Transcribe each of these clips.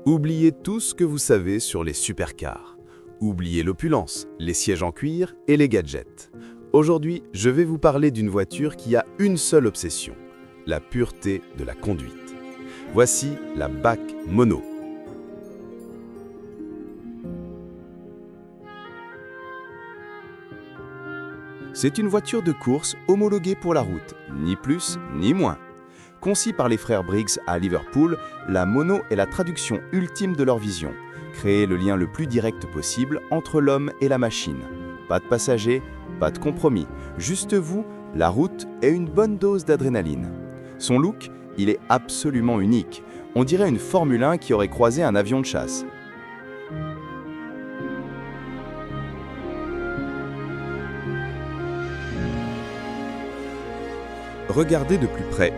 Oubliez tout ce que vous savez sur les supercars. Oubliez l'opulence, les sièges en cuir et les gadgets. Aujourd'hui, je vais vous parler d'une voiture qui a une seule obsession, la pureté de la conduite. Voici la BAC Mono. C'est une voiture de course homologuée pour la route, ni plus ni moins. Conçue par les frères Briggs à Liverpool, la Mono est la traduction ultime de leur vision. Créer le lien le plus direct possible entre l'homme et la machine. Pas de passagers, pas de compromis. Juste vous, la route et une bonne dose d'adrénaline. Son look, il est absolument unique. On dirait une Formule 1 qui aurait croisé un avion de chasse. Regardez de plus près.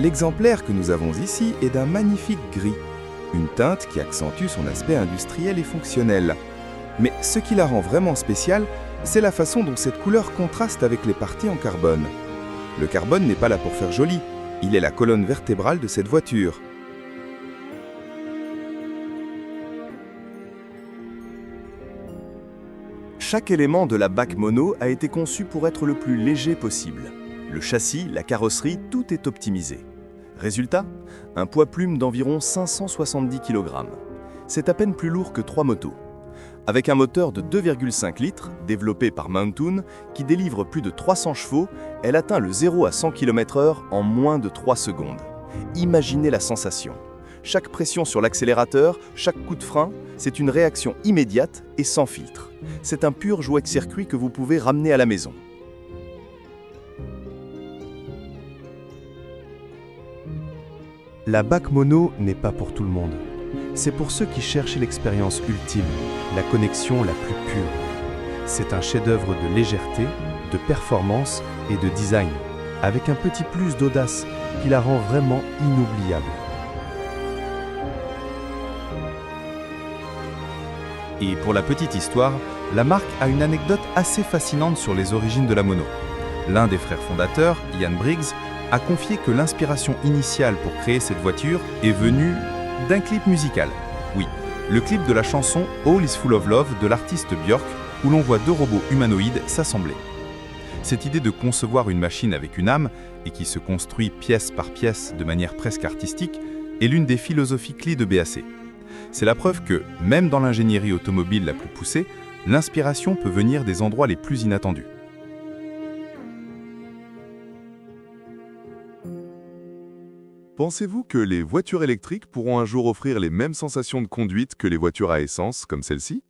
L'exemplaire que nous avons ici est d'un magnifique gris, une teinte qui accentue son aspect industriel et fonctionnel. Mais ce qui la rend vraiment spéciale, c'est la façon dont cette couleur contraste avec les parties en carbone. Le carbone n'est pas là pour faire joli, il est la colonne vertébrale de cette voiture. Chaque élément de la BAC Mono a été conçu pour être le plus léger possible. Le châssis, la carrosserie, tout est optimisé. Résultat, un poids plume d'environ 570 kg. C'est à peine plus lourd que 3 motos. Avec un moteur de 2,5 litres, développé par Mountoon, qui délivre plus de 300 chevaux, elle atteint le 0 à 100 km/h en moins de 3 secondes. Imaginez la sensation. Chaque pression sur l'accélérateur, chaque coup de frein, c'est une réaction immédiate et sans filtre. C'est un pur jouet de circuit que vous pouvez ramener à la maison. La BAC Mono n'est pas pour tout le monde. C'est pour ceux qui cherchent l'expérience ultime, la connexion la plus pure. C'est un chef-d'œuvre de légèreté, de performance et de design, avec un petit plus d'audace qui la rend vraiment inoubliable. Et pour la petite histoire, la marque a une anecdote assez fascinante sur les origines de la mono. L'un des frères fondateurs, Ian Briggs, a confié que l'inspiration initiale pour créer cette voiture est venue d'un clip musical. Oui, le clip de la chanson All is Full of Love de l'artiste Björk, où l'on voit deux robots humanoïdes s'assembler. Cette idée de concevoir une machine avec une âme, et qui se construit pièce par pièce de manière presque artistique, est l'une des philosophies clés de BAC. C'est la preuve que, même dans l'ingénierie automobile la plus poussée, l'inspiration peut venir des endroits les plus inattendus. Pensez-vous que les voitures électriques pourront un jour offrir les mêmes sensations de conduite que les voitures à essence, comme celle-ci ?